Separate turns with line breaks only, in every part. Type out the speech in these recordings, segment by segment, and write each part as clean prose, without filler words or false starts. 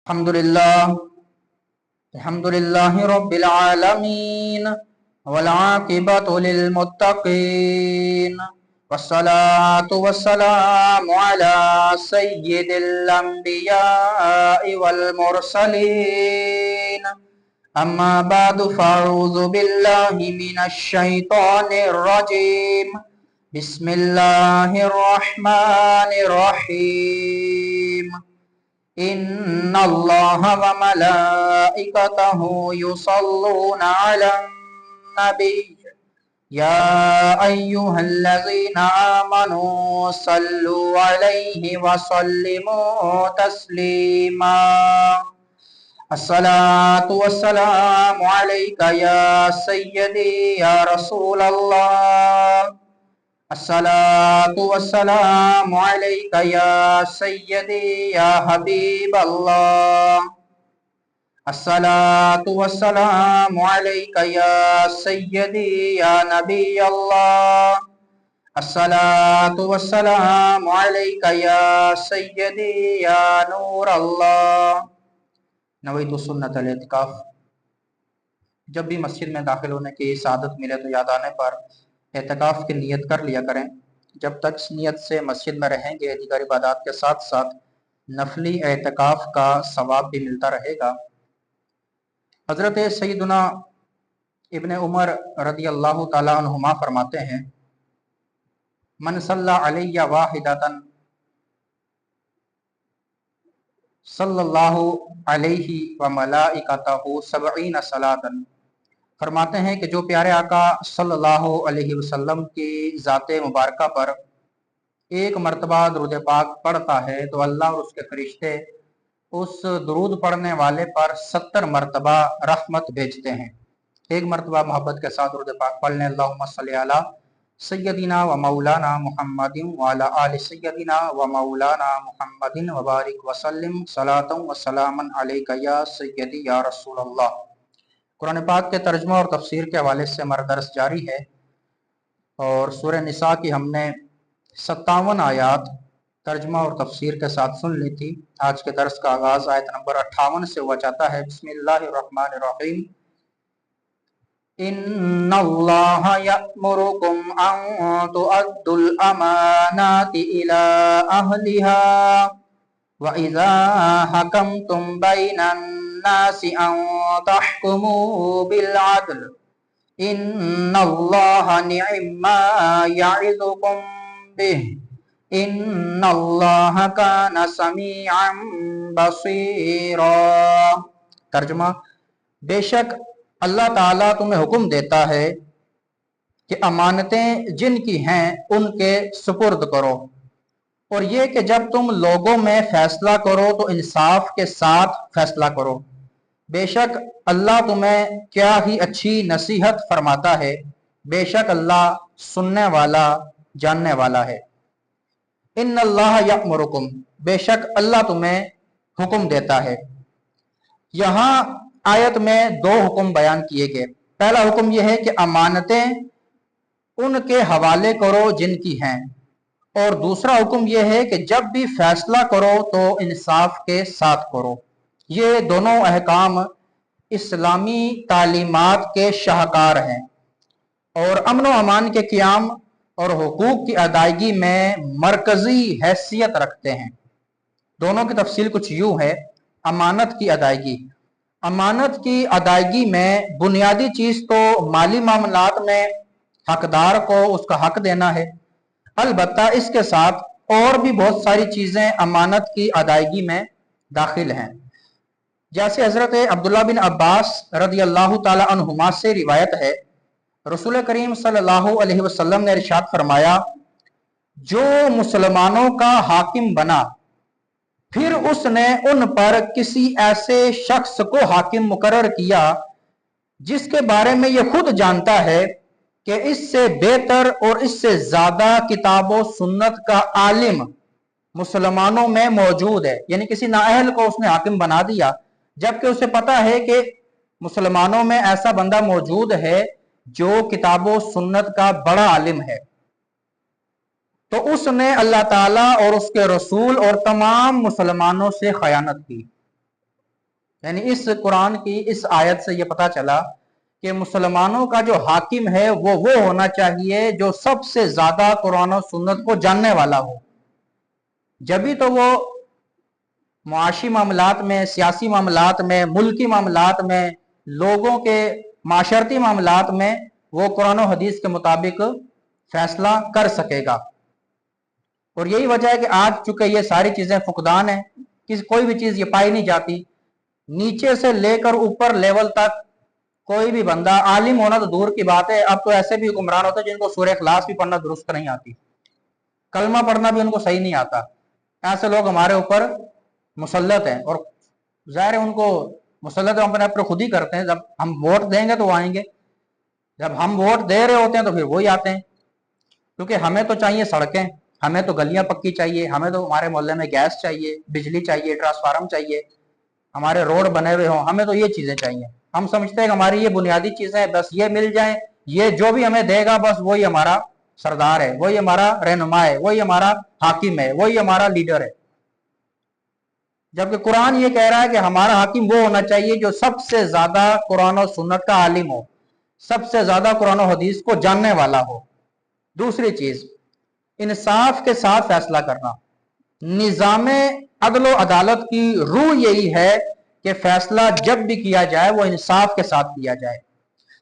الحمدللہ رب العالمین والعاقبۃ للمتقین والصلاة والسلام علی سید الانبیاء والمرسلین اما بعد فاعوذ باللہ من الشیطان الرجیم بسم اللہ الرحمن الرحیم ان اللہ وملائکتہ یصلون علی النبی یا ایہا الذین آمنوا صلوا علیہ وسلموا تسلیما الصلاة والسلام علیک یا سیدی یا رسول اللہ الصلاة والسلام علیک یا سیدی یا حبیب اللہ الصلاة والسلام علیک یا سیدی یا نبی اللہ الصلاة والسلام علیک یا سیدی یا نور اللہ۔ نویت سنت الاعتکاف۔ جب بھی مسجد میں داخل ہونے کی سعادت ملے تو یاد آنے پر اعتکاف کی نیت کر لیا کریں۔ جب تک اس نیت سے مسجد میں رہیں گے دیگر عبادات کے ساتھ ساتھ نفلی اعتکاف کا ثواب بھی ملتا رہے گا۔ حضرت سیدنا ابن عمر رضی اللہ تعالیٰ عنہما فرماتے ہیں من صلی علیہ واحدۃ صلی اللہ علیہ وملائکتہ سبعین صلاۃ۔ فرماتے ہیں کہ جو پیارے آقا صلی اللہ علیہ وسلم کی ذات مبارکہ پر ایک مرتبہ درود پاک پڑھتا ہے تو اللہ اور اس کے فرشتے اس درود پڑھنے والے پر 70 مرتبہ رحمت بھیجتے ہیں۔ ایک مرتبہ محبت کے ساتھ درود پاک پڑھ لیں۔ اللہم صلی علی سیدنا و مولانا محمد وعلی آل سیدنا و مولانا محمد وبارک وسلم صلاۃ و سلاما علیک یا سیدی یا رسول اللہ۔ قرآن پاک کے ترجمہ اور تفسیر کے حوالے سے ہمارا درس جاری ہے اور سورہ نساء کی ہم نے 57 آیات ترجمہ اور تفسیر کے ساتھ سن لی تھی۔ آج کے درس کا آغاز آیت نمبر 58 سے ہوا چاہتا ہے۔ بسم اللہ الرحمن الرحیم۔ ان اللہ یأمرکم ان تؤدوا الامانات الی اہلہا وَإِذَا حَكَمْتُمْ بَيْنَ النَّاسِ أَن تَحْكُمُوا بِالْعَدْلِ إِنَّ اللَّهَ نِعِمَّ مَا يَعِظُكُمْ بِهِ إِنَّ اللَّهَ كَانَ سَمِيعًا بَصِيرًا۔ ترجمہ: بے شک اللہ تعالیٰ تمہیں حکم دیتا ہے کہ امانتیں جن کی ہیں ان کے سپرد کرو، اور یہ کہ جب تم لوگوں میں فیصلہ کرو تو انصاف کے ساتھ فیصلہ کرو۔ بے شک اللہ تمہیں کیا ہی اچھی نصیحت فرماتا ہے، بے شک اللہ سننے والا جاننے والا ہے۔ ان اللہ یأمرکم، بے شک اللہ تمہیں حکم دیتا ہے۔ یہاں آیت میں 2 حکم بیان کیے گئے۔ پہلا حکم یہ ہے کہ امانتیں ان کے حوالے کرو جن کی ہیں، اور دوسرا حکم یہ ہے کہ جب بھی فیصلہ کرو تو انصاف کے ساتھ کرو۔ یہ دونوں احکام اسلامی تعلیمات کے شاہکار ہیں اور امن و امان کے قیام اور حقوق کی ادائیگی میں مرکزی حیثیت رکھتے ہیں۔ دونوں کی تفصیل کچھ یوں ہے۔ امانت کی ادائیگی۔ امانت کی ادائیگی میں بنیادی چیز تو مالی معاملات میں حقدار کو اس کا حق دینا ہے، البتہ اس کے ساتھ اور بھی بہت ساری چیزیں امانت کی ادائیگی میں داخل ہیں۔ جیسے حضرت عبداللہ بن عباس رضی اللہ تعالی عنہما سے روایت ہے، رسول کریم صلی اللہ علیہ وسلم نے ارشاد فرمایا، جو مسلمانوں کا حاکم بنا پھر اس نے ان پر کسی ایسے شخص کو حاکم مقرر کیا جس کے بارے میں یہ خود جانتا ہے کہ اس سے بہتر اور اس سے زیادہ کتاب و سنت کا عالم مسلمانوں میں موجود ہے، یعنی کسی نااہل کو اس نے حاکم بنا دیا جبکہ اسے پتا ہے کہ مسلمانوں میں ایسا بندہ موجود ہے جو کتاب و سنت کا بڑا عالم ہے، تو اس نے اللہ تعالیٰ اور اس کے رسول اور تمام مسلمانوں سے خیانت کی۔ यानी इस कुरान की इस आयत से ये पता चला कि मुसलमानों का जो हाकिम है वो होना चाहिए जो सबसे ज्यादा कुरान और सुन्नत को जानने वाला हो। जब भी तो वो मुआशी मामलात में, सियासी मामलात में, मुल्की मामलात में, लोगों के माशरती मामलात में वो कुरान और हदीस के मुताबिक फैसला कर सकेगा। और यही वजह है कि आज चूंकि ये सारी चीजें फुकदान है, कि कोई भी चीज ये पाई नहीं जाती, नीचे से लेकर ऊपर लेवल तक कोई भी बंदा, आलिम होना तो दूर की बात है, अब तो ऐसे भी हुक्मरान होते हैं जिनको सूरह इखलास भी पढ़ना दुरुस्त नहीं आती, कलमा पढ़ना भी उनको सही नहीं आता। ऐसे लोग हमारे ऊपर मुसल्लत हैं और जाहिर है उनको मुसल्लत हम अपने आप खुद ही करते हैं। जब हम वोट देंगे तो वो आएंगे, जब हम वोट दे रहे होते हैं तो फिर वही आते हैं। क्योंकि हमें तो चाहिए सड़कें, हमें तो गलियां पक्की चाहिए, हमें तो हमारे मोहल्ले में गैस चाहिए, बिजली चाहिए, ट्रांसफार्मर चाहिए, हमारे रोड बने हुए हों, हमें तो ये चीजें चाहिए। हम समझते हैं कि हमारी ये बुनियादी चीजें बस ये मिल जाए, ये जो भी हमें देगा बस वही हमारा सरदार है, वही हमारा रहनुमा है, वही हमारा हाकिम है, वही हमारा लीडर है। जबकि कुरान ये कह रहा है कि हमारा हाकिम वो होना चाहिए जो सबसे ज्यादा कुरान और सुन्नत का आलिम हो, सबसे ज्यादा कुरान और हदीस को जानने वाला हो। दूसरी चीज, इंसाफ के साथ फैसला करना। निजामे अदलो अदालत की रूह यही है कि फैसला जब भी किया जाए वो इंसाफ के साथ किया जाए।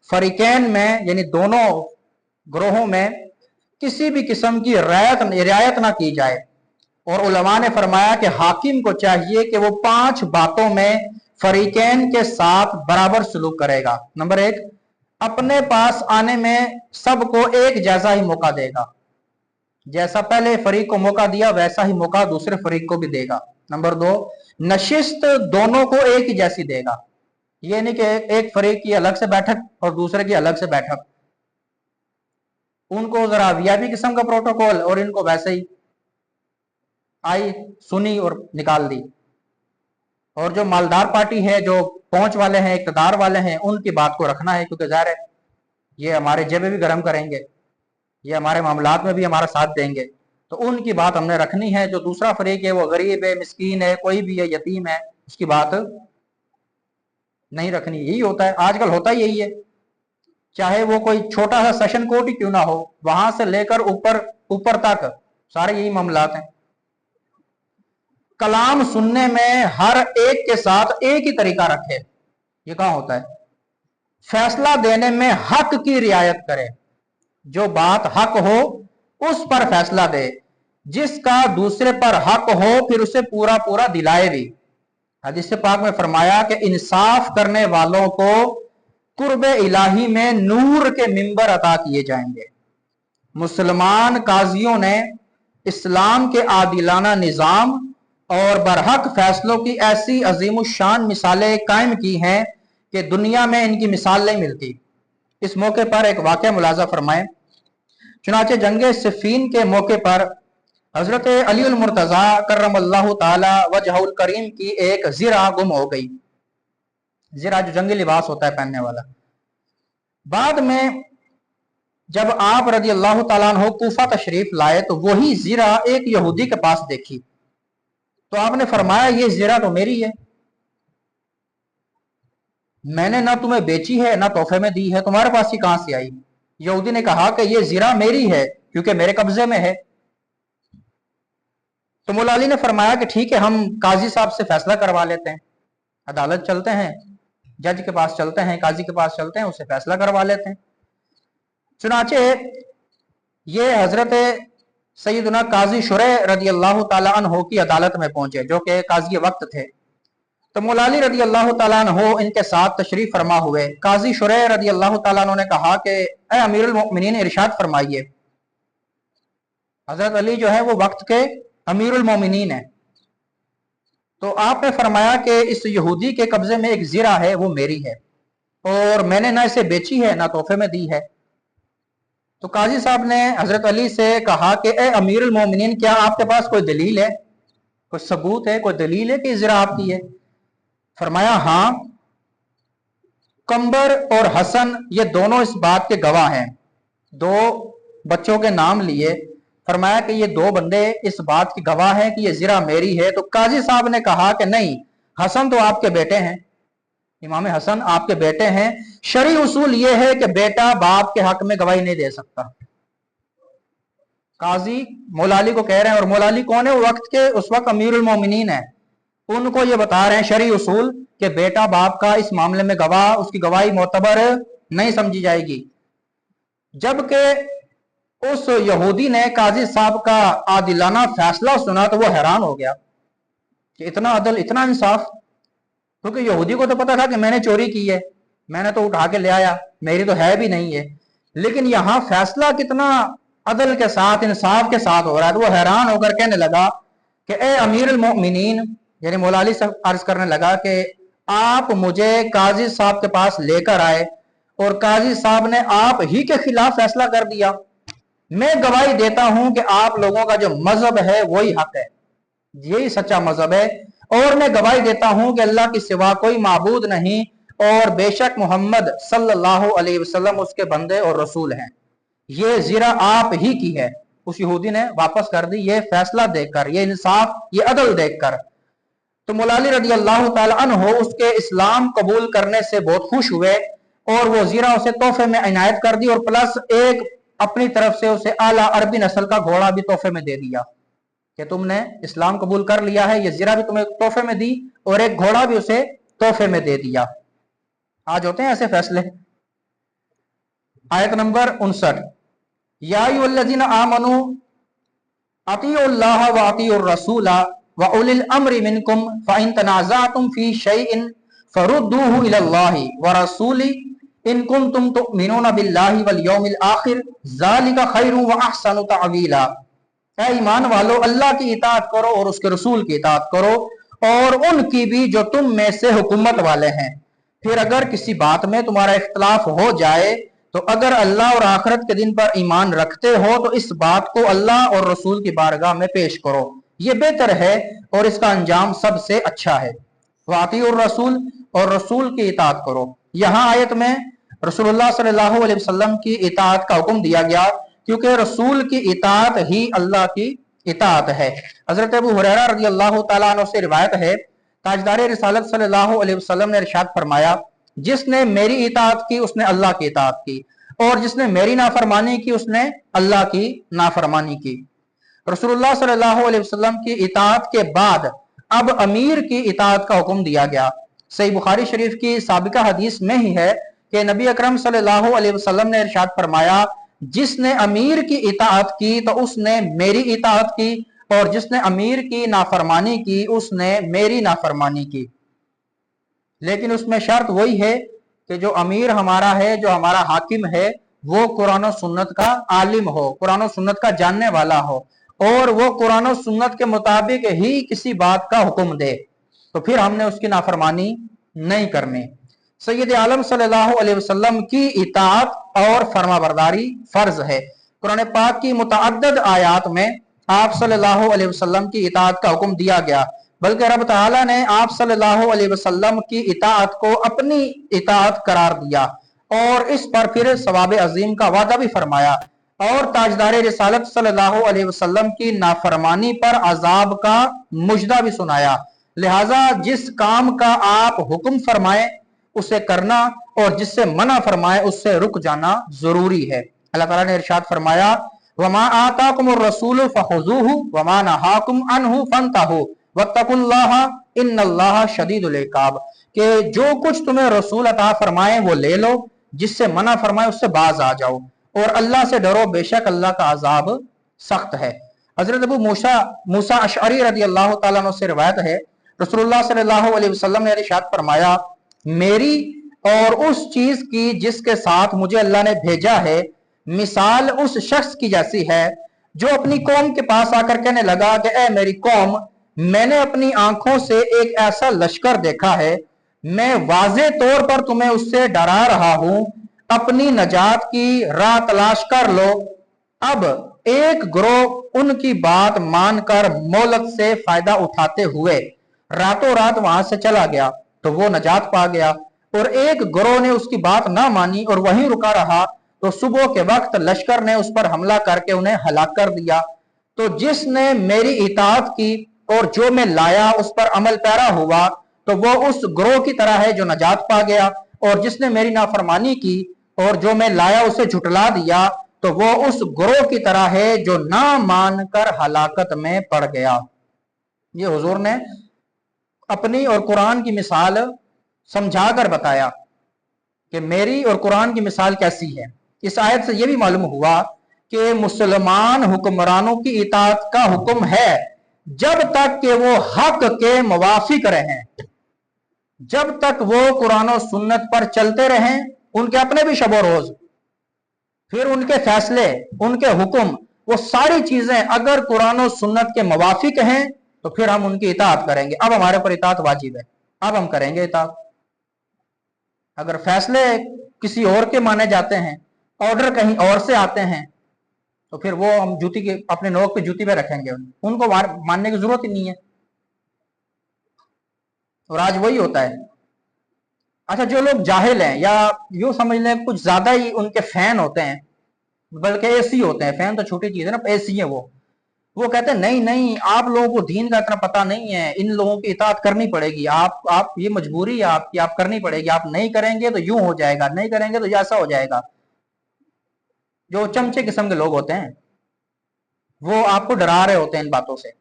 फरीकैन में यानी दोनों ग्रोहों में किसी भी किस्म की रियायत ना की जाए। और उलमा ने फरमाया कि हाकिम को चाहिए कि वो 5 बातों में फरीकैन के साथ बराबर सलूक करेगा। नंबर 1, अपने पास आने में सबको एक जैसा ही मौका देगा, जैसा पहले फरीक को मौका दिया वैसा ही मौका दूसरे फरीक को भी देगा। नंबर 2, नशिस्त दोनों को एक ही जैसी देगा, ये नहीं कि एक फरीक की अलग से बैठक और दूसरे की अलग से बैठक, उनको जरा वीआईपी किस्म का प्रोटोकॉल और इनको वैसे ही आई सुनी और निकाल दी। और जो मालदार पार्टी है, जो पहुंच वाले हैं, इक़्तिदार वाले हैं, उनकी बात को रखना है, क्योंकि ज़ाहिर है ये हमारे जेबें भी गर्म करेंगे, ये हमारे मामलात में भी हमारा साथ देंगे, तो उनकी बात हमने रखनी है। जो दूसरा फरीक है वो गरीब है, मिस्कीन है, कोई भी है, यतीम है, उसकी बात नहीं रखनी। यही होता है आजकल, होता ही यही है, चाहे वो कोई छोटा सा सेशन कोर्ट ही क्यों ना हो, वहां से लेकर ऊपर तक सारे यही मामलात हैं। कलाम सुनने में हर एक के साथ एक ही तरीका रखे, ये कहां होता है। फैसला देने में हक की रियायत करे, जो बात हक हो उस पर फैसला दे, जिसका दूसरे पर हक हो फिर उसे पूरा पूरा दिलाए भी। हदीस पाक में फरमाया कि इंसाफ करने वालों को कुर्बे इलाही में नूर के मिंबर अता किए जाएंगे। मुसलमान काजियों ने इस्लाम के आदिलाना निजाम और बरहक फैसलों की ऐसी अजीम शान मिसालें कायम की हैं कि दुनिया में इनकी मिसाल नहीं मिलती। इस मौके पर एक वाक़या मुलाजा फरमाएं। चुनाचे जंगे सिफीन के मौके पर हजरत अली उल मुर्तजा करमल्लाहु ताला वजहुल करीम की एक ज़िरा गुम हो गई। ज़िरा जो जंगी लिबास होता है पहनने वाला। बाद में जब आप रजी अल्लाह ताला अन्हु कूफा तशरीफ लाए तो वही ज़िरा एक यहूदी के पास देखी, तो आपने फरमाया ये ज़िरा तो मेरी है, मैंने ना तुम्हें बेची है ना तोहफे में दी है, तुम्हारे पास ही कहां से आई। यहूदी ने कहा कि ये ज़िरा मेरी है क्योंकि मेरे कब्जे में है। तो मौला अली ने फरमाया कि ठीक है, हम काजी साहब से फैसला करवा लेते हैं, अदालत चलते हैं, जज के पास चलते हैं, काजी के पास चलते हैं, उससे फैसला करवा लेते हैं। चुनाचे ये हजरत सैयदना काजी शुरैह रदी अल्लाह ताला अन्हु की अदालत में पहुंचे, जो कि काजी वक्त थे। तो मौला अली रदी अल्लाह ताला अन्हु इनके साथ तशरीफ फरमा हुए। काजी शुरैह रदी अल्लाह ताला अन्हु ने कहा कि ए अमीरुल मोमिनीन, इरशाद फरमाइए। हजरत अली जो है वो वक्त के अमीरुल मोमिनीन है। तो आपने फरमाया कि इस यहूदी के कब्जे में एक ज़िरा है, वो मेरी है और मैंने ना इसे बेची है ना तोहफे में दी है। तो काजी साहब ने हजरत अली से कहा कि ए अमीरुल मोमिनीन, क्या आपके पास कोई दलील है, कोई सबूत है, कोई दलील है कि ज़िरा आपकी है। फरमाया हाँ, कंबर और हसन ये दोनों इस बात के गवाह हैं। 2 बच्चों के नाम लिए, फरमाया कि ये 2 बंदे इस बात की गवाह हैं कि ये ज़िरा मेरी है। तो काजी साहब ने कहा कि नहीं, हसन तो आपके बेटे हैं, इमाम हसन आपके बेटे हैं, शरई उसूल ये है कि बेटा बाप के हक में गवाही नहीं दे सकता। काजी मौला अली को कह रहे हैं, और मौला अली कौन है? वक्त के उस वक्त अमीरुल मोमिनीन है, उनको ये बता रहे हैं शरई उसूल कि बेटा बाप का इस मामले में गवाह, उसकी गवाही मोतबर नहीं समझी जाएगी। जबकि उस यहूदी ने काजी साहब का आदिलाना फैसला सुना तो वो हैरान हो गया कि इतना अदल, इतना इंसाफ। क्योंकि यहूदी को तो पता था कि मैंने चोरी की है, मैंने तो उठा के ले आया, मेरी तो है भी नहीं है, लेकिन यहाँ फैसला कितना अदल के साथ, इंसाफ के साथ हो रहा है। तो वो हैरान होकर कहने लगा कि ए अमीरुल मोमिनीन, यानी मौला अली साहब अर्ज करने लगा कि आप मुझे काजी साहब के पास लेकर आए और काजी साहब ने आप ही के खिलाफ फैसला कर दिया। मैं गवाही देता हूं कि आप लोगों का जो मजहब है वही हक है, यही सच्चा मजहब है, और मैं गवाही देता हूं कि अल्लाह के सिवा कोई माबूद नहीं और बेशक मोहम्मद सल्लल्लाहु अलैहि वसल्लम उसके बंदे और रसूल हैं। ये ज़िरा आप ही की है। उस यहूदी ने वापस कर दी, ये फैसला देखकर, ये इंसाफ, ये अदल देखकर। तो मौला अली रज़ी अल्लाह ताला अन्हु उसके इस्लाम कबूल करने से बहुत खुश हुए और वो ज़िरा उसे तोहफे में इनायत कर दी, और प्लस एक अपनी तरफ से उसे आला अरबी नस्ल का घोड़ा भी तोहफे में दे दिया कि तुमने इस्लाम कबूल कर लिया है, ये ज़िरा भी तुम्हें तोहफे में दी और एक घोड़ा भी उसे तोहफे में दे दिया। आज होते हैं ऐसे फैसले। आयत नंबर 59, या अय्युहल्लज़ीना आमनू अतीउल्लाह व अतीउर रसूला व उलिल अम्रि मिनकुम फ़इन तनाज़अतुम फ़ी शैइन फरुद्दूहु इलल्लाहि व रसूली इन कुंतुम तुमिनूना बिल्लाहि वल यौमिल आखिर ज़ालिका खैरुन व अहसनु तअवीला। ऐ ईमान वालो, अल्लाह की इताअत करो और उसके रसूल की इताअत करो, और उनकी भी जो तुम में से हुकूमत वाले हैं। फिर अगर किसी बात में तुम्हारा इख्तलाफ हो जाए तो अगर अल्लाह और आखिरत के दिन पर ईमान रखते हो तो इस बात को अल्लाह और रसूल की बारगाह में पेश करो, ये बेहतर है और इसका अंजाम सबसे अच्छा है। वातिउर रसूल, और रसूल की इताअत करो। यहाँ आयत में रसूलुल्लाह सल्लल्लाहु अलैहि वसल्लम की इताअत का हुक्म दिया गया, क्योंकि रसूल की इताअत ही अल्लाह की इताअत है। हजरत अबू हुरैरा रज़ी अल्लाह ताला अन्हु से रिवायत है, ताजदार रिसालत सल्लल्लाहु अलैहि वसल्लम ने इरशाद फरमाया, जिसने मेरी इताअत की उसने अल्लाह की इताअत की, और जिसने मेरी नाफरमानी की उसने अल्लाह की नाफरमानी की। रसूलुल्लाह सल्लल्लाहु अलैहि वसल्लम की इताअत के बाद अब अमीर की इताअत का हुक्म दिया गया। सही बुखारी शरीफ की साबिका हदीस में ही है कि नबी अकरम सल्लल्लाहु अलैहि वसल्लम ने इरशाद फरमाया, जिसने अमीर की इताअत की तो उसने मेरी इताअत की, और जिसने अमीर की नाफरमानी की उसने मेरी नाफरमानी की। लेकिन उसमें शर्त वही है कि जो अमीर हमारा है, जो हमारा हाकिम है, वो कुरान और सुन्नत का आलिम हो, कुरान और सुन्नत का जानने वाला हो, और वो कुरान और सुन्नत के मुताबिक ही किसी बात का हुक्म दे, तो फिर हमने उसकी नाफरमानी नहीं करनी। सैयद आलम सल्लल्लाहु अलैहि वसल्लम की इताअत और फरमाबरदारी फर्ज है। कुरान पाक की मुतअद्दिद आयात में आप सल्लल्लाहु अलैहि वसल्लम की इताअत का हुक्म दिया गया, बल्कि रब तआला ने आप सल्लल्लाहु अलैहि वसल्लम की इताअत को अपनी इताअत करार दिया और इस पर फिर सवाब अजीम का वादा भी फरमाया, और ताजदार रिसालत सल्लल्लाहु अलैहि वसल्लम की नाफरमानी पर अजाब का मुजदा भी सुनाया। लिहाजा जिस काम का आप हुक्म फरमाए उसे करना और जिससे मना फरमाए उससे रुक जाना जरूरी है। अल्लाह ताला ने इरशाद फरमाया, वमा आताकुमुर रसूलु फखुजूहु वमा नहाकुम अन्हु फंतहु वत्तकुल्लाहा इन्नल्लाहा शदीदुल इकाब, कि जो कुछ तुम्हें रसूल अता फरमाए वो ले लो, जिससे मना फरमाए उससे बाज आ जाओ, और अल्लाह से डरो, बेशक अल्लाह का अजाब सख्त है। हजरत अबू मूसा अशअरी रज़ी अल्लाह ताला अन्हु से रिवायत है, रसूलुल्लाह सल्लल्लाहु अलैहि वसल्लम ने इरशाद फरमाया, मेरी और उस चीज की जिसके साथ मुझे अल्लाह ने भेजा है मिसाल उस शख्स की जैसी है जो अपनी कौम के पास आकर कहने लगा कि ए मेरी कौम, मैंने अपनी आंखों से एक ऐसा लश्कर देखा है, मैं वाज़े तौर पर तुम्हें उससे डरा रहा हूं, अपनी नजात की राह तलाश कर लो। अब एक ग्रोह उनकी बात मानकर मोहलत से फायदा उठाते हुए रातों रात वहां से चला गया तो वो नजात पा गया, और एक ग्रोह ने उसकी बात ना मानी और वहीं रुका रहा तो सुबह के वक्त लश्कर ने उस पर हमला करके उन्हें हलाक कर दिया। तो जिसने मेरी इताअत की और जो मैं लाया उस पर अमल पैरा हुआ तो वो उस ग्रोह की तरह है जो नजात पा गया, और जिसने मेरी नाफरमानी की और जो मैं लाया उसे झुटला दिया तो वो उस ग्रोह की तरह है जो ना मानकर हलाकत में पड़ गया। ये हुजूर ने अपनी और कुरान की मिसाल समझाकर बताया कि मेरी और कुरान की मिसाल कैसी है। इस आयत से यह भी मालूम हुआ कि मुसलमान हुक्मरानों की इताअत का हुक्म है जब तक कि वो हक के मुवाफिक रहें, जब तक वो कुरान और सुन्नत पर चलते रहें, उनके अपने भी शब रोज, फिर उनके फैसले, उनके हुक्म, वो सारी चीजें अगर कुरान और सुन्नत के मुवाफिक हैं तो फिर हम उनकी इताअत करेंगे। अब हमारे पर इताअत वाजिब है, अब हम करेंगे इताअत। अगर फैसले किसी और के माने जाते हैं, ऑर्डर कहीं और से आते हैं, तो फिर वो हम जूती के अपने नोक पे जूती पे रखेंगे, उनको मानने की जरूरत ही नहीं है। और आज वही होता है। अच्छा, जो लोग जाहिल हैं या यूं समझ लें कुछ ज्यादा ही उनके फैन होते हैं, बल्कि एसी होते हैं, फैन तो छोटी चीज है ना, एसी है वो कहते हैं नहीं नहीं, आप लोगों को दीन का इतना पता नहीं है, इन लोगों की इताअत करनी पड़ेगी, आप ये मजबूरी है आपकी, आप करनी पड़ेगी, आप नहीं करेंगे तो यूं हो जाएगा, नहीं करेंगे तो ऐसा हो जाएगा। जो चमचे किस्म के लोग होते हैं वो आपको डरा रहे होते हैं इन बातों से।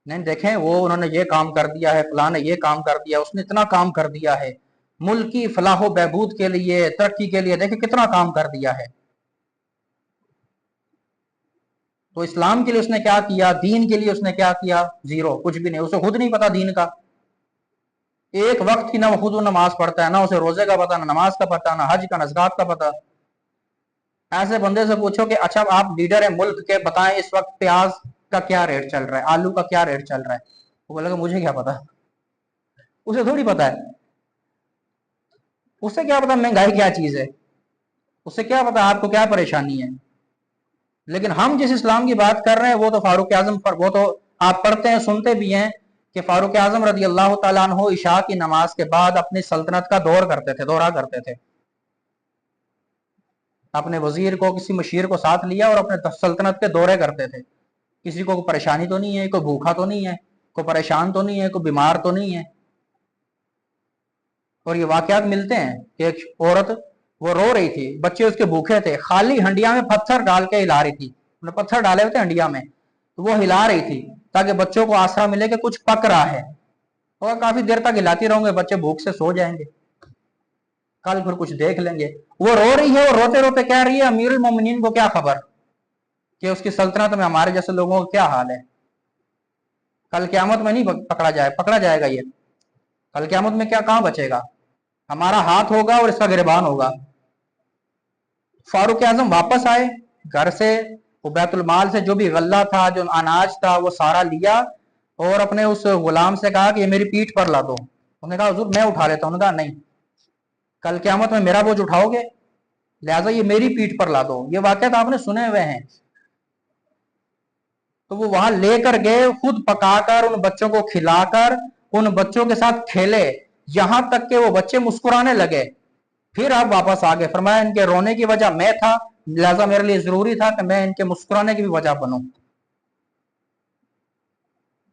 नहीं देखें, वो उन्होंने ये काम कर दिया है, फलां ने ये काम कर दिया, उसने इतना काम कर दिया है, मुल्क की फलाह बहबूद के लिए, तरक्की के लिए देखें कितना काम कर दिया है। तो इस्लाम के लिए उसने क्या किया, दीन के लिए उसने क्या किया? जीरो, कुछ भी नहीं। उसे खुद नहीं पता दीन का, एक वक्त की ना वो खुद नमाज पढ़ता है, ना उसे रोजे का पता, ना नमाज का पता, ना हज का, ना ज़कात का पता। ऐसे बंदे से पूछो कि अच्छा आप लीडर है मुल्क के, बताएं इस वक्त प्याज का क्या रेट चल रहा है, आलू का क्या रेट चल रहा है, वो बोलेगा मुझे क्या पता। उसे थोड़ी पता है, उसे क्या पता महंगाई क्या चीज है, उसे क्या पता आपको क्या परेशानी है। लेकिन हम जिस इस्लाम की बात कर रहे हैं वो तो फारूक आजम पर, वो तो आप पढ़ते हैं सुनते भी हैं कि फारूक आजम रजी अल्लाह तआला अन्हु इशा की नमाज के बाद अपनी सल्तनत का दौरा करते थे। अपने वजीर को, किसी मशीर को साथ लिया और अपने सल्तनत के दौरे करते थे। किसी को परेशानी तो नहीं है, कोई भूखा तो नहीं है, कोई परेशान तो नहीं है, कोई बीमार तो नहीं है। और ये वाकयात मिलते हैं कि एक औरत वो रो रही थी, बच्चे उसके भूखे थे, खाली हंडिया में पत्थर डाल के हिला रही थी, उन्हें पत्थर डाले हुए थे हंडिया में, तो वो हिला रही थी ताकि बच्चों को आसरा मिले कि कुछ पक रहा है। और काफी देर तक हिलाती रहूंगे, बच्चे भूख से सो जाएंगे, कल फिर कुछ देख लेंगे। वो रो रही है और रोते रोते कह रही है अमीरुल मोमिनीन को क्या खबर कि उसकी सल्तनत में हमारे जैसे लोगों का क्या हाल है। कल क़यामत में नहीं पकड़ा जाएगा ये, कल क़यामत में क्या कहां बचेगा, हमारा हाथ होगा और इसका गिरबान होगा। फारूक आजम वापस आए घर से, वो बैतुल माल से जो भी गल्ला था, जो अनाज था, वो सारा लिया और अपने उस गुलाम से कहा कि ये मेरी पीठ पर ला दो। उन्होंने कहा हुजूर मैं उठा लेता हूं। उन्होंने कहा नहीं, कल क़यामत में मेरा बोझ उठाओगे, लिहाजा ये मेरी पीठ पर ला दो। ये वाकया आपने सुने हुए हैं। तो वो वहां लेकर गए, खुद पकाकर उन बच्चों को खिलाकर उन बच्चों के साथ खेले, यहां तक कि वो बच्चे मुस्कुराने लगे। फिर आप वापस आ गए, फरमाया इनके रोने की वजह मैं था, लिहाजा मेरे लिए जरूरी था कि मैं इनके मुस्कुराने की भी वजह बनूं।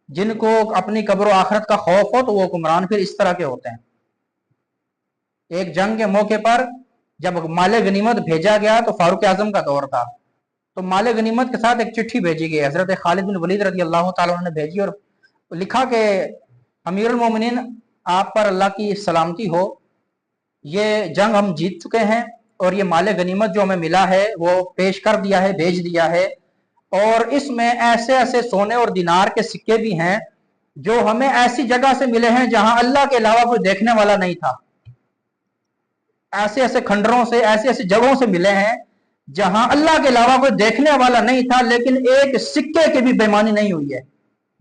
जिनको अपनी कब्र आखिरत का खौफ हो तो वो हुक्मरान फिर इस तरह के होते हैं। एक जंग के मौके पर जब माले गनीमत भेजा गया तो फारूक आजम का दौर था, तो माले गनीमत के साथ एक चिट्ठी भेजी गई, हजरत खालिद बिन वलीद रजी अल्लाह तआला अन्हु ने भेजी और लिखा कि अमीरुल मोमिनीन आप पर अल्लाह की सलामती हो, ये जंग हम जीत चुके हैं और ये माले गनीमत जो हमें मिला है वो पेश कर दिया है, भेज दिया है, और इसमें ऐसे ऐसे सोने और दिनार के सिक्के भी हैं जो हमें ऐसी जगह से मिले हैं जहां अल्लाह के अलावा कोई देखने वाला नहीं था। ऐसे ऐसे खंडरों से, ऐसी ऐसी जगहों से मिले हैं जहां अल्लाह के अलावा कोई देखने वाला नहीं था, लेकिन एक सिक्के की भी बेईमानी नहीं हुई है।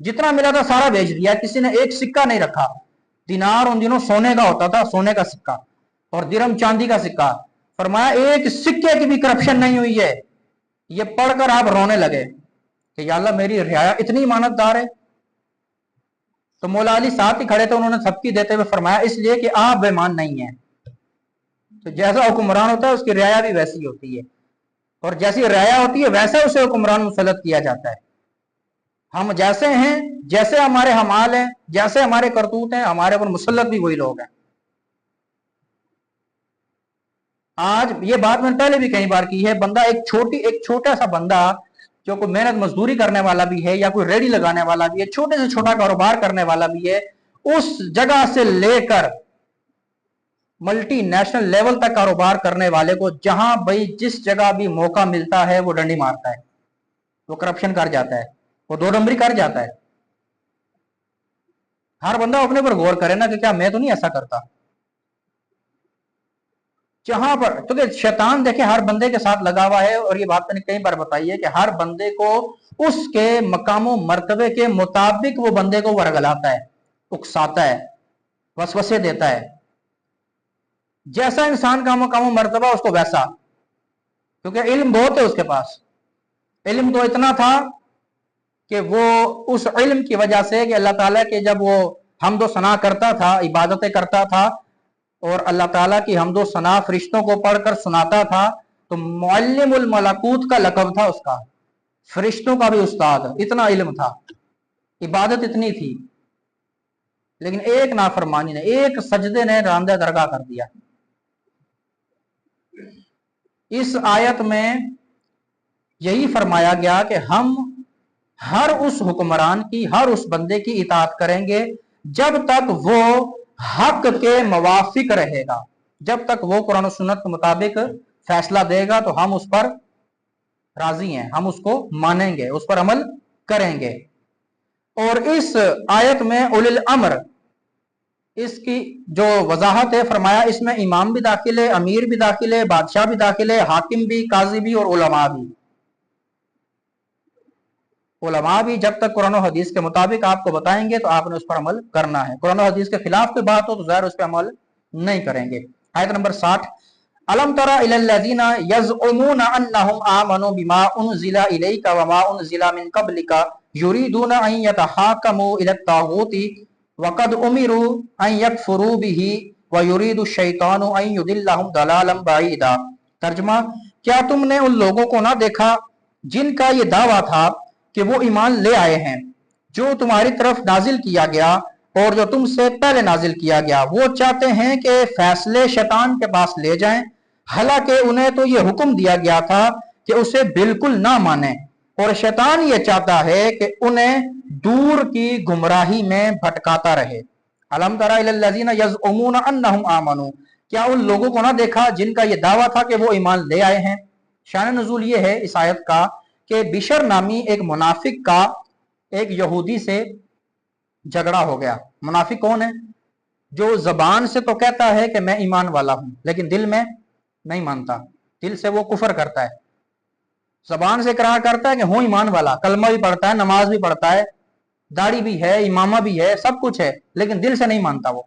जितना मिला था सारा भेज दिया, किसी ने एक सिक्का नहीं रखा। दिनार उन दिनों सोने का होता था, सोने का सिक्का, और दिरहम चांदी का सिक्का। फरमाया एक सिक्के की भी करप्शन नहीं हुई है। ये पढ़कर आप रोने लगे कि या अल्लाह मेरी रियाया इतनी इमानतदार है। तो मौला अली साथ ही खड़े थे, उन्होंने सबकी देते हुए फरमाया इसलिए कि आप बेईमान नहीं है। तो जैसा हुक्मरान होता है उसकी रियाया भी वैसी होती है, और जैसी रियाया होती है वैसा उसे हुक्मरान मुसल्लत किया जाता है। हम जैसे हैं, जैसे हमारे हमाल हैं, जैसे हमारे करतूत हैं, हमारे ऊपर मुसल्लत भी वही लोग हैं। आज ये बात मैंने पहले भी कई बार की है, बंदा एक छोटा सा बंदा जो कोई मेहनत मजदूरी करने वाला भी है, या कोई रेडी लगाने वाला भी है, छोटे से छोटा कारोबार करने वाला भी है, उस जगह से लेकर मल्टी नेशनल लेवल तक कारोबार करने वाले को जहां भाई जिस जगह भी मौका मिलता है वो डंडी मारता है, वो करप्शन कर जाता है, वो दो नंबरी कर जाता है। हर बंदा अपने पर गौर करे ना कि क्या मैं तो नहीं ऐसा करता। जहां पर तो शैतान देखे हर बंदे के साथ लगा हुआ है, और ये बात मैंने कई बार बताई है कि हर बंदे को उसके मकामो मर्तबे के मुताबिक वो बंदे को वरगलाता है, उकसाता है, वसवसे देता है। जैसा इंसान का मकामो मर्तबा उसको वैसा, क्योंकि इल्म बहुत है उसके पास। इल्म तो इतना था कि वो उस इल्म की वजह से कि अल्लाह ताला के जब वो हमदो सना करता था, इबादतें करता था, और अल्लाह ताला की हमदो सना फरिश्तों को पढ़कर सुनाता था, तो मुअल्लिमुल मलाकूत का लक़ब था उसका, फरिश्तों का भी उस्ताद। इतना इल्म था, इबादत इतनी थी, लेकिन एक नाफरमानी ने, एक सजदे ने रामदे दरगाह कर दिया। इस आयत में यही फरमाया गया कि हम हर उस हुक्मरान की, हर उस बंदे की इताअत करेंगे जब तक वो हक के मुवाफिक रहेगा, जब तक वो कुरान और सुन्नत के मुताबिक फैसला देगा तो हम उस पर राजी हैं, हम उसको मानेंगे, उस पर अमल करेंगे। और इस आयत में उलिल अम्र, इसकी जो वजाहत है फरमाया, इसमें इमाम भी दाखिल है, अमीर भी दाखिल है, बादशाह भी दाखिल है, हाकिम भी, काजी भी और उलमा भी। उलमा भी जब तक कुरान और हदीस के मुताबिक आपको बताएंगे तो आपने उस पर अमल करना है। कुरान और हदीस के खिलाफ की बात हो तो ज़ाहिर उस पर अमल नहीं करेंगे। आयत नंबर 60, अलम तरा इलल्लज़ीना यज़उमूना अन्नहुम आमनू बिमा उनज़िला इलैका वमा उनज़िला मिन क़ब्लिका युरीदूना अन यतहाकमू इलत तागूती वक़द उमिरू अन यकफुरू बिही व युरीदु शैतानु अन युदिल्लहुम दलालन बईदा। तर्जुमा, क्या तुमने उन लोगों को ना देखा जिनका ये दावा था कि वो ईमान ले आए हैं जो तुम्हारी तरफ नाजिल किया गया और जो तुमसे पहले नाजिल किया गया। वो चाहते हैं कि फैसले शैतान के पास ले जाएं, हालांकि उन्हें तो ये हुक्म दिया गया था कि उसे बिल्कुल ना माने, और शैतान ये चाहता है कि उन्हें दूर की गुमराही में भटकाता रहे। अलम तरा इलल्लज़ीना यज़उमूना अन्नहुम आमनू, क्या उन लोगों को ना देखा जिनका ये दावा था कि वो ईमान ले आए हैं। शान नुज़ूल ये है इस आयत का कि बिशर नामी एक मुनाफिक का एक यहूदी से झगड़ा हो गया। मुनाफिक कौन है? जो जबान से तो कहता है कि मैं ईमान वाला हूं, लेकिन दिल में नहीं मानता, दिल से वो कुफर करता है। जबान से इकरार करता है कि हूं ईमान वाला, कलमा भी पढ़ता है, नमाज भी पढ़ता है, दाढ़ी भी है, इमामा भी है, सब कुछ है, लेकिन दिल से नहीं मानता वो।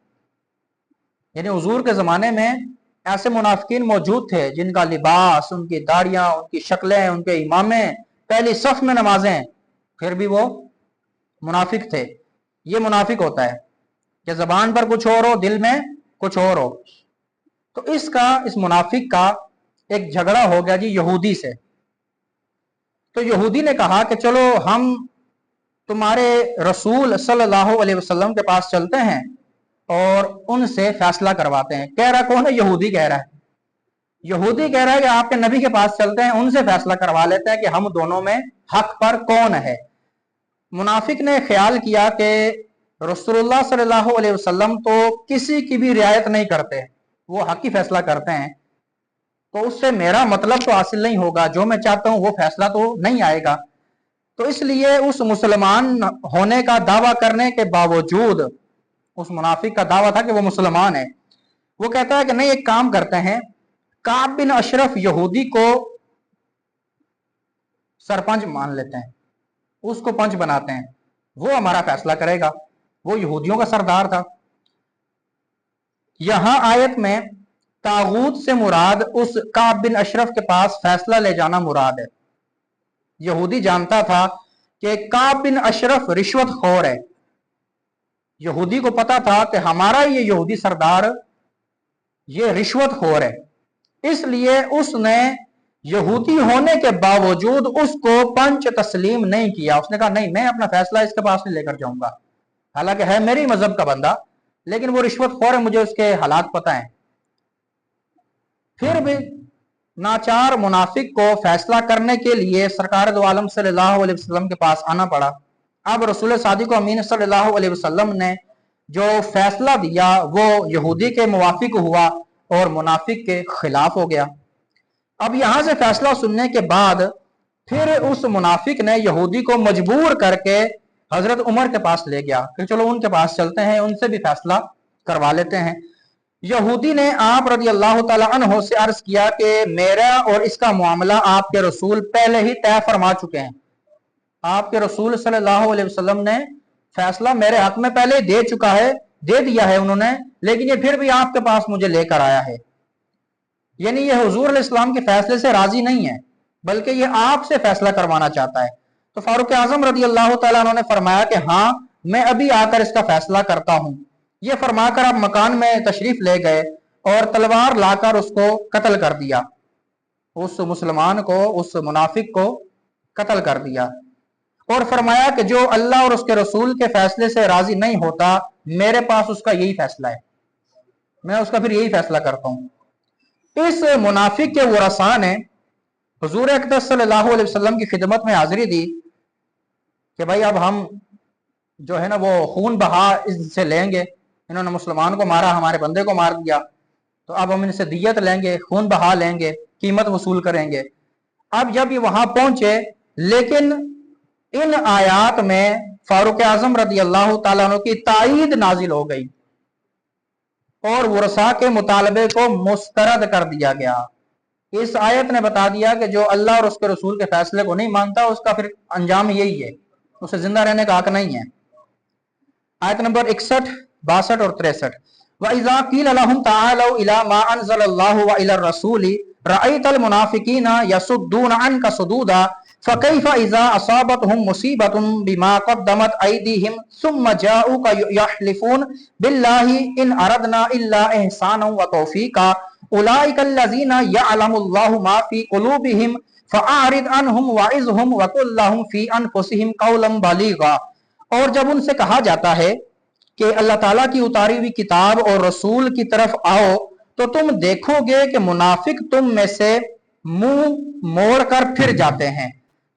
यानी हुजूर के जमाने में ऐसे मुनाफिकीन मौजूद थे जिनका लिबास, उनकी दाढ़ियां, उनकी शक्लें, उनके इमामे, पहली सफ में नमाजें, फिर भी वो मुनाफिक थे। ये मुनाफिक होता है कि जबान पर कुछ और हो, दिल में कुछ और हो। तो इस मुनाफिक का एक झगड़ा हो गया जी यहूदी से। तो यहूदी ने कहा कि चलो हम तुम्हारे रसूल सल्लल्लाहु अलैहि वसल्लम के पास चलते हैं और उनसे फैसला करवाते हैं। कह रहा कौन है? यहूदी कह रहा है। यहूदी कह रहा है कि आपके नबी के पास चलते हैं, उनसे फैसला करवा लेते हैं कि हम दोनों में हक पर कौन है। मुनाफिक ने ख्याल किया कि रसूलुल्लाह सल्लल्लाहु अलैहि वसल्लम तो किसी की भी रियायत नहीं करते, वो हक ही फैसला करते हैं, तो उससे मेरा मतलब तो हासिल नहीं होगा, जो मैं चाहता हूं वो फैसला तो नहीं आएगा। तो इसलिए उस मुसलमान होने का दावा करने के बावजूद, उस मुनाफिक का दावा था कि वो मुसलमान है, वो कहता है कि नहीं, एक काम करते हैं, काब बिन अशरफ यहूदी को सरपंच मान लेते हैं, उसको पंच बनाते हैं, वो हमारा फैसला करेगा। वो यहूदियों का सरदार था। यहां आयत में तागूत से मुराद उस काब बिन अशरफ के पास फैसला ले जाना मुराद है। यहूदी जानता था कि काब बिन अशरफ रिश्वतखोर है। यहूदी को पता था कि हमारा ये यहूदी सरदार ये रिश्वतखोर है, इसलिए उसने यहूदी होने के बावजूद उसको पंच तस्लीम नहीं किया। उसने कहा नहीं, मैं अपना फैसला इसके पास नहीं लेकर जाऊंगा, हालांकि है मेरी मजहब का बंदा, लेकिन वो रिश्वतखोर है, मुझे उसके हालात पता है। फिर भी नाचार मुनाफिक को फैसला करने के लिए सरकार दो आलम सल्लल्लाहु अलैहि वसल्लम के पास आना पड़ा। अब रसूल सादिक अमीन सल्लल्लाहु अलैहि वसल्लम ने जो फैसला दिया वो यहूदी के मुवाफिक हुआ और मुनाफिक के खिलाफ हो गया। अब यहां से फैसला सुनने के बाद फिर उस मुनाफिक ने यहूदी को मजबूर करके हजरत उमर के पास ले गया कि चलो उनके पास चलते हैं, उनसे भी फैसला करवा लेते हैं। यहूदी ने आप रज़ी अल्लाह तआला अन्हु से अर्ज किया कि मेरा और इसका मामला आपके रसूल पहले ही तय फरमा चुके हैं। आपके रसूल सल्लल्लाहु अलैहि वसल्लम ने फैसला मेरे हक में पहले दे चुका है, दे दिया है उन्होंने, लेकिन ये फिर भी आपके पास मुझे लेकर आया है। यानी ये हुजूर अलैहिस्सलाम के फैसले से राजी नहीं है, बल्कि ये आपसे फैसला करवाना चाहता है। तो फारूक आजम रज़ी अल्लाह तआला अन्हु ने फरमाया कि हाँ, मैं अभी आकर इसका फैसला करता हूं। ये फरमाकर आप मकान में तशरीफ ले गए और तलवार लाकर उसको कत्ल कर दिया, उस मुसलमान को, उस मुनाफिक को कत्ल कर दिया। और फरमाया कि जो अल्लाह और उसके रसूल के फैसले से राजी नहीं होता, मेरे पास उसका यही फैसला है, मैं उसका फिर यही फैसला करता हूं। इस मुनाफिक के वरसा ने हुजूर अक़दस सल्लल्लाहु अलैहि वसल्लम की खिदमत में हाजिरी दी कि भाई अब हम जो है ना वो खून बहा इससे लेंगे, इन्होंने मुसलमान को मारा, हमारे बंदे को मार दिया, तो अब हम इनसे दियत लेंगे, खून बहा लेंगे, कीमत वसूल करेंगे। अब जब ये वहां पहुंचे, लेकिन इन आयात में फारूक आजम रज़ी अल्लाह तआला अन्हु की ताईद नाजिल हो गई और वरसा के मुतालबे को मुस्तरद कर दिया गया। इस आयत ने बता दिया कि जो अल्लाह और उसके रसूल के फैसले को नहीं मानता, उसका फिर अंजाम यही है, उसे जिंदा रहने का हक नहीं है। आयत नंबर 61, 62 और 63, वइज़ा क़ील लहुम तआलू इला मा अनज़लल्लाहु व इला रसूली रअयतल मुनाफ़िक़ीना यसुद्दून अन्का सुदूदा फ़कैफ़ इज़ा असाबतहुम मुसीबतुन बिमा क़द्दमत अयदीहिम सुम्मा जाऊका यहलिफून बिल्लाहि इन अरदना इल्ला इहसानन व तौफ़ीक़ा उलाइकल्लज़ीना यअलमुल्लाहु मा फ़ी क़ुलूबिहिम फ़अरिद अन्हुम वइज़हुम व क़ुल लहुम फ़ी अनफ़ुसिहिम क़ौलन बलीग़ा। और जब उनसे कहा जाता है कि अल्लाह ताला की उतारी हुई किताब और रसूल की तरफ आओ, तो तुम देखोगे कि मुनाफिक तुम में से मुंह मोड़ कर फिर जाते हैं।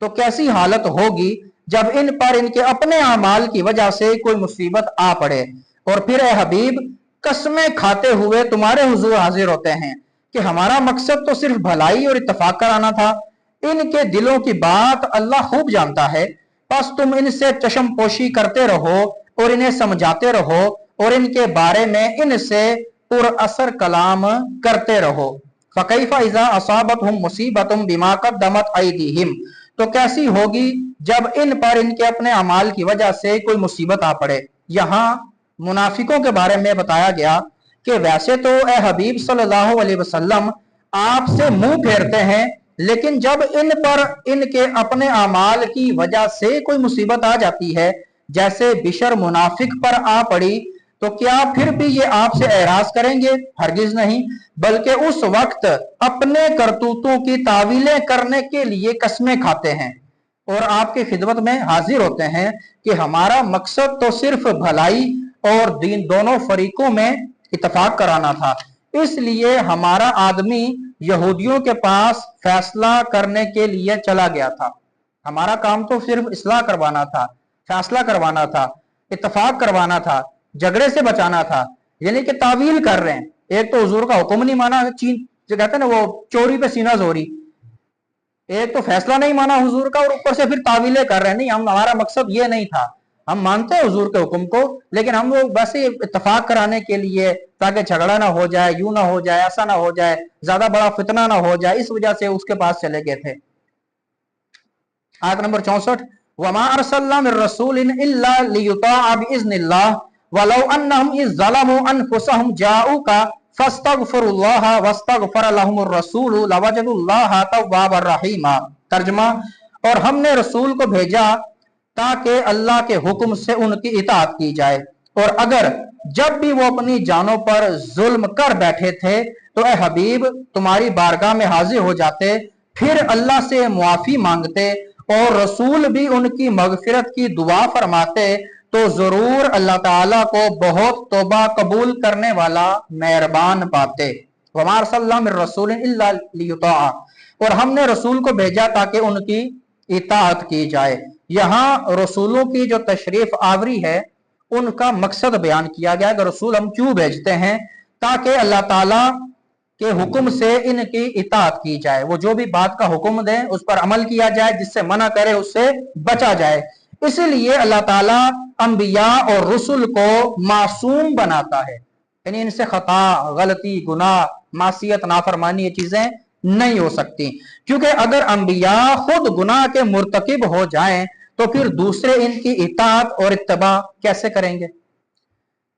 तो कैसी हालत होगी जब इन पर इनके अपने अमाल की वजह से कोई मुसीबत आ पड़े, और फिर ए हबीब कसमें खाते हुए तुम्हारे हुजूर हाजिर होते हैं कि हमारा मकसद तो सिर्फ भलाई और इत्तफाक कराना था। इनके दिलों की बात अल्लाह खूब जानता है, बस तुम इनसे चश्मपोशी करते रहो और इन्हें समझाते रहो और इनके बारे में इनसे पुरअसर कलाम करते रहो। फ़कैफ़ इज़ा असाबतहुम मुसीबतुम बिमा क़द्दमत अयदीहिम, तो कैसी होगी जब इन पर इनके अपने अमाल की वजह से कोई मुसीबत आ पड़े। यहाँ मुनाफिकों के बारे में बताया गया कि वैसे तो ए हबीब सल्लल्लाहु अलैहि वसल्लम आपसे मुंह फेरते हैं, लेकिन जब इन पर इनके अपने अमाल की वजह से कोई मुसीबत आ जाती है, जैसे बिशर मुनाफिक पर आ पड़ी, तो क्या फिर भी ये आपसे एराज करेंगे? हरगिज नहीं, बल्कि उस वक्त अपने करतूतों की तावीलें करने के लिए कसमें खाते हैं और आपकी खिदमत में हाजिर होते हैं कि हमारा मकसद तो सिर्फ भलाई और दीन दोनों फरीकों में इत्तफाक कराना था, इसलिए हमारा आदमी यहूदियों के पास फैसला करने के लिए चला गया था। हमारा काम तो सिर्फ इस्लाह करवाना था, फैसला करवाना था, इत्तफाक करवाना था, झगड़े से बचाना था। यानी कि तावील कर रहे हैं, एक तो हुजूर का हुक्म नहीं माना, चीन जो कहते हैं ना वो चोरी पे सीना जोरी, एक तो फैसला नहीं माना हुजूर का और ऊपर से फिर तावीलें कर रहे हैं। नहीं, हम हमारा मकसद ये नहीं था, हम मानते हैं हुजूर के हुक्म को, लेकिन हम लोग बस इत्तफाक कराने के लिए, ताकि झगड़ा ना हो जाए, यूं ना हो जाए, ऐसा ना हो जाए, ज्यादा बड़ा फितना ना हो जाए, इस वजह से उसके पास चले गए थे। आयत नंबर 64, वमा अरसलना मिर रसूलिन इल्ला लियुताअ बिइज़्निल्लाह वलौ अन्नहुम इज़ ज़लमू अनफुसहुम जाऊका फस्तगफिरुल्लाह वस्तगफर लहुमुर रसूल लवजदुल्लाह तव्वाबर रहीमा। तर्जुमा, और हमने रसूल को भेजा ताकि अल्लाह के हुक्म से उनकी इताअत की जाए, और अगर जब भी वो अपनी जानों पर जुल्म कर बैठे थे तो ए हबीब तुम्हारी बारगाह में हाजिर हो जाते, फिर अल्लाह से मुआफी मांगते और रसूल भी उनकी मगफिरत की दुआ फरमाते तो जरूर अल्लाह ताला को बहुत तौबा कबूल करने वाला मेहरबान पाते। वमा अरसलना मिन रसूलिन इल्ला लियुताअ, और हमने रसूल को भेजा ताकि उनकी इताअत की जाए। यहाँ रसूलों की जो तशरीफ आवरी है उनका मकसद बयान किया गया कि रसूल हम क्यों भेजते हैं, ताकि अल्लाह ताला के हुक्म से इनकी इताअत की जाए। वो जो भी बात का हुक्म दे उस पर अमल किया जाए, जिससे मना करे उससे बचा जाए। इसलिए अल्लाह ताला अंबिया और रसूल को मासूम बनाता है, यानी इनसे खता, गलती, गुनाह, मासियत, नाफरमानी ये चीजें नहीं हो सकती। क्योंकि अगर अंबिया खुद गुनाह के मुर्तकिब हो जाएं तो फिर दूसरे इनकी इताअत और इत्तबा कैसे करेंगे।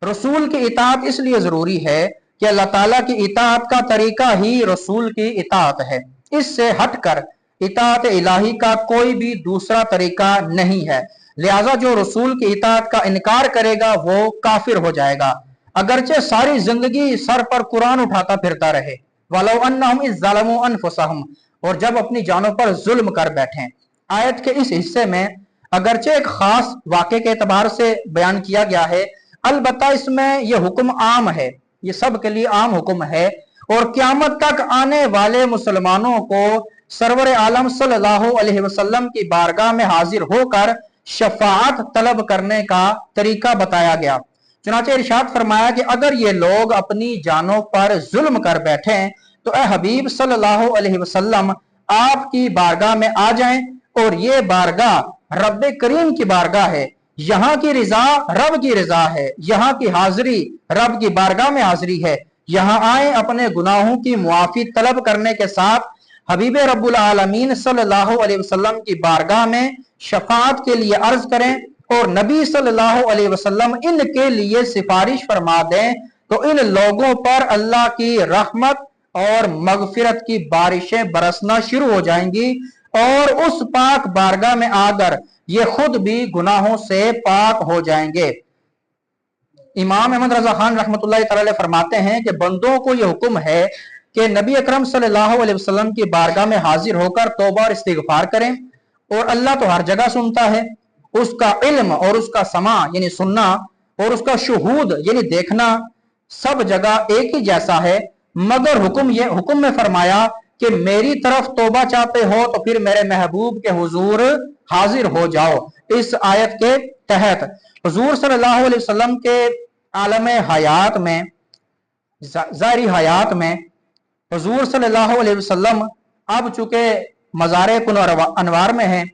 रसूल की इताअत इसलिए जरूरी है कि अल्लाह ताला की इताअत का तरीका ही रसूल की इताअत है। इससे हटकर इताअत इलाही का कोई भी दूसरा तरीका नहीं है। लिहाजा जो रसूल की इताअत का इनकार करेगा वो काफिर हो जाएगा, अगरचे सारी जिंदगी सर पर कुरान उठाता फिरता रहे। वलौ अन्नहुम इज़ ज़लमू अनफुसहुम, और जब अपनी जानों पर जुल्म कर बैठे। आयत के इस हिस्से में अगरचे एक खास वाक़े के एतबार से बयान किया गया है, अलबत्ता इसमें यह हुक्म आम है, ये सब के लिए आम हुक्म है। और क़यामत तक आने वाले मुसलमानों को सरवर आलम सल्लल्लाहु अलैहि वसल्लम की बारगाह में हाजिर होकर शफाअत तलब करने का तरीका बताया गया। चुनांचे इरशाद फरमाया कि अगर ये लोग अपनी जानों पर जुल्म कर बैठे तो ए हबीब सल्लल्लाहु अलैहि वसल्लम आपकी बारगाह में आ जाएं, और ये बारगाह रब करीम की बारगाह है, यहाँ की रिजा रब की रिजा है, यहाँ की हाजिरी रब की बारगाह में हाजिरी है। यहाँ आए अपने गुनाहों की मुआफी तलब करने के साथ हबीब रब्बुल आलमीन सल्लल्लाहु अलैहि वसल्लम की बारगाह में शफाअत के लिए अर्ज करें और नबी सल्लल्लाहु अलैहि वसल्लम इनके लिए सिफारिश फरमा दें, तो इन लोगों पर अल्लाह की रहमत और मगफिरत की बारिशें बरसना शुरू हो जाएंगी, और उस पाक बारगाह में आकर ये खुद भी गुनाहों से पाक हो जाएंगे। इमाम अहमद रजा खान रहमतुल्लाह तआला फरमाते हैं कि बंदों को यह हुक्म है कि नबी अकरम सल्लल्लाहु अलैहि वसल्लम की बारगाह में हाजिर होकर तौबा और इस्तिगफार करें, और अल्लाह तो हर जगह सुनता है। उसका इल्म और उसका समा यानी सुनना और उसका शुहूद यानी देखना सब जगह एक ही जैसा है, मगर हुक्म में फरमाया कि मेरी तरफ तौबा चाहते हो तो फिर मेरे महबूब के हुजूर हाजिर हो जाओ। इस आयत के तहत हुजूर सल्लल्लाहु अलैहि वसल्लम के आलम हयात में, ज़ाहिरी हयात में हुजूर सल्लल्लाहु अलैहि वसल्लम अब चूंकि मज़ारे कुनूर अनवार में हैं,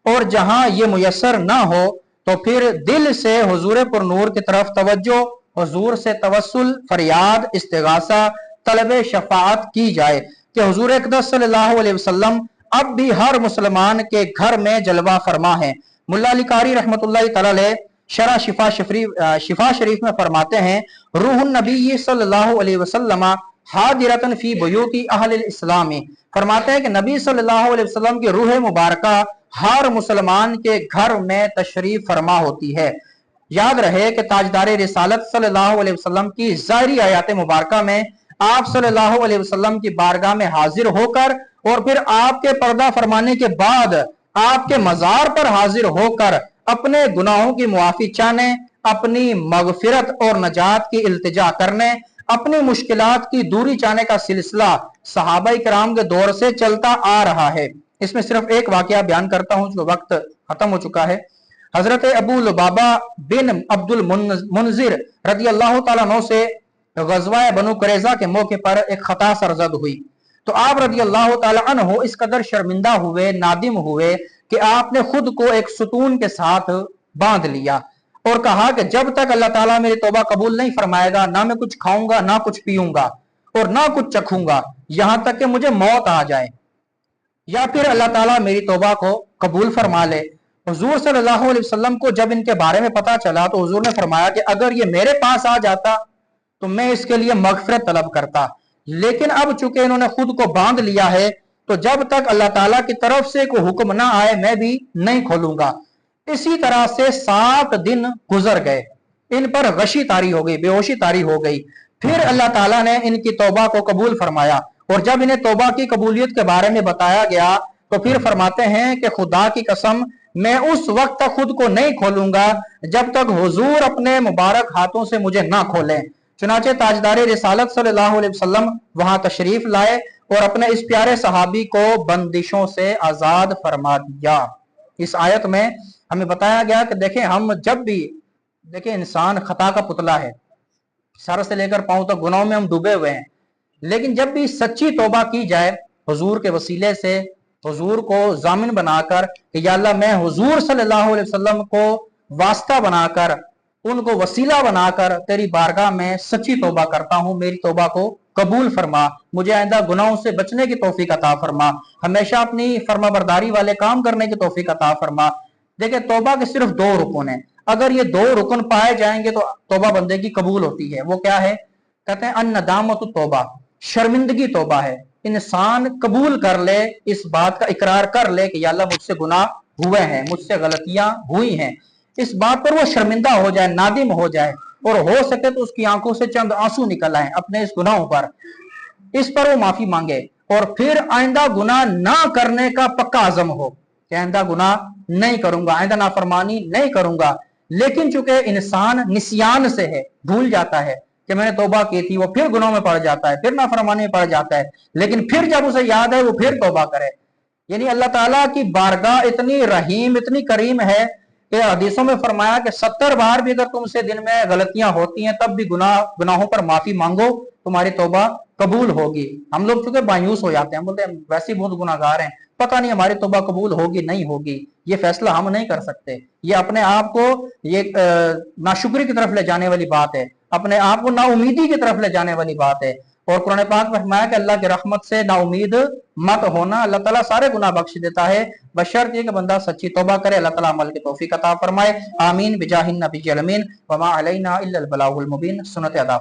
और जहां ये मुयस्सर ना हो तो फिर दिल से हुजूर पर नूर की तरफ तवज्जो, हुजूर से तवस्सुल, फरियाद, इस्तिगासा, तलब शफाअत की जाए कि हुजूर अक़दस सल्लल्लाहु अलैहि वसल्लम अब भी हर मुसलमान के घर में जलवा फरमा है। मुल्ला अली कारी रहमतुल्लाह तआला अलैह शरह शिफा शरीफ में फरमाते हैं, रूहुन नबी सल्लल्लाहु अलैहि वसल्लम हादिरतन फी बुयूति अहलिल इस्लामी, फरमाते हैं कि नबी सल्लल्लाहु अलैहि वसल्लम की रूह मुबारका हर मुसलमान के घर में तशरीफ फरमा होती है। याद रहे कि ताजदार रिसालत सल्लल्लाहु अलैहि वसल्लम की ज़ाहिरी आयात मुबारका में आप सल्लल्लाहु अलैहि वसल्लम की बारगाह में हाजिर होकर और फिर आपके पर्दा फरमाने के बाद आपके मजार पर हाजिर होकर अपने गुनाहों की मुआफी चाहने, अपनी मगफिरत और नजात की इल्तिजा करने, अपनी मुश्किलात की दूरी चाहने का सिलसिला सहाबाई कराम के दौर से चलता आ रहा है। इसमें सिर्फ एक वाकया बयान करता हूं, जो वक्त खत्म हो चुका है। हजरत अबू लुबाबा बिन अब्दुल मुनजिर रज़ी अल्लाह तआला अन्हु से गज़वा बनु कुरैज़ा के मौके पर एक खता सरजद हुई, तो आप रज़ी अल्लाह तआला अन्हु इस कदर शर्मिंदा हुए, नादिम हुए कि आपने खुद को एक सुतून के साथ बांध लिया और कहा कि जब तक अल्लाह ताला मेरी तौबा कबूल नहीं फरमाएगा, ना मैं कुछ खाऊंगा, ना कुछ पीऊंगा और ना कुछ चखूंगा, यहां तक कि मुझे मौत आ जाए या फिर अल्लाह ताला मेरी तौबा को कबूल फरमा ले। हुजूर सल्लल्लाहु अलैहि वसल्लम को जब इनके बारे में पता चला तो हुजूर ने फरमाया कि अगर ये मेरे पास आ जाता तो मैं इसके लिए मगफिरत तलब करता, लेकिन अब चूंकि इन्होंने खुद को बांध लिया है तो जब तक अल्लाह ताला की तरफ से कोई हुक्म ना आए मैं भी नहीं खोलूंगा। इसी तरह से 7 दिन गुजर गए, इन पर गशी तारी हो गई, बेहोशी तारी हो गई। फिर अल्लाह ताला ने इनकी तौबा को कबूल फरमाया, और जब इन्हें तौबा की कबूलियत के बारे में बताया गया तो फिर फरमाते हैं कि खुदा की कसम, मैं उस वक्त तक खुद को नहीं खोलूंगा जब तक हुजूर अपने मुबारक हाथों से मुझे ना खोलें। चुनाचे ताजदार रिसालत सल्लल्लाहु अलैहि वसल्लम वहां तशरीफ लाए और अपने इस प्यारे सहाबी को बंदिशों से आजाद फरमा दिया। इस आयत में हमें बताया गया कि देखें, हम जब भी देखें, इंसान खता का पुतला है, सर से लेकर पांव तक गुनाहों में हम डूबे हुए हैं, लेकिन जब भी सच्ची तौबा की जाए हुजूर के वसीले से, हुजूर को जामिन बनाकर कि या अल्लाह मैं हुजूर सल्लल्लाहु अलैहि वसल्लम को वास्ता बनाकर, उनको वसीला बनाकर तेरी बारगाह में सच्ची तौबा करता हूं, मेरी तौबा को कबूल फरमा, मुझे आइंदा गुनाहों से बचने की तौफीक अता फरमा, हमेशा अपनी फर्माबरदारी वाले काम करने की तौफीक अता फरमा। देखिए, तौबा के सिर्फ दो रुकन हैं, अगर ये दो रुकन पाए जाएंगे तो तौबा बंदे की कबूल होती है। वो क्या है? कहते हैं अन्नदामतु तौबा, शर्मिंदगी तौबा है। इंसान कबूल कर ले, इस बात का इकरार कर ले कि या अल्लाह मुझसे गुनाह हुए हैं, मुझसे गलतियां हुई हैं, इस बात पर वो शर्मिंदा हो जाए, नादिम हो जाए, और हो सके तो उसकी आंखों से चंद आंसू निकल आए अपने इस गुनाहों पर, इस पर वो माफी मांगे, और फिर आइंदा गुनाह ना करने का पक्का अज़म हो कि आइंदा गुनाह नहीं करूंगा, आइंदा नाफरमानी नहीं करूंगा। लेकिन चूंकि इंसान निसियान से है, भूल जाता है कि मैंने तौबा की थी, वो फिर गुनाहों में पड़ जाता है, फिर नाफरमानी में पड़ जाता है, लेकिन फिर जब उसे याद है वो फिर तौबा करे। यानी अल्लाह ताला की बारगाह इतनी रहीम, इतनी करीम है कि हदीसों में फरमाया कि 70 बार भी अगर तुमसे दिन में गलतियां होती हैं, तब भी गुनाहों पर माफी मांगो, तुम्हारी तौबा कबूल होगी। हम लोग चूंकि मायूस हो जाते हैं, बोलते हैं वैसे ही बहुत गुनाहगार हैं, पता नहीं हमारी तौबा कबूल होगी नहीं होगी। ये फैसला हम नहीं कर सकते, ये अपने आप को ये नाशुक्री की तरफ ले जाने वाली बात है, अपने आप को नाउमीदी की तरफ ले जाने वाली बात है। और कुरान पाक में फरमाया कि अल्लाह की रहमत से नाउमीद मत होना, अल्लाह ताला सारे गुनाह बख्श देता है, बशर्त ये कि बंदा सच्ची तौबा करे, अल्लाह ताला अमल की तौफीक अता फरमाए। आमीन बिजाहिन नबी अमीन वमा अलैना इल्लल बलागुल मुबीन। सुन्नत अदा।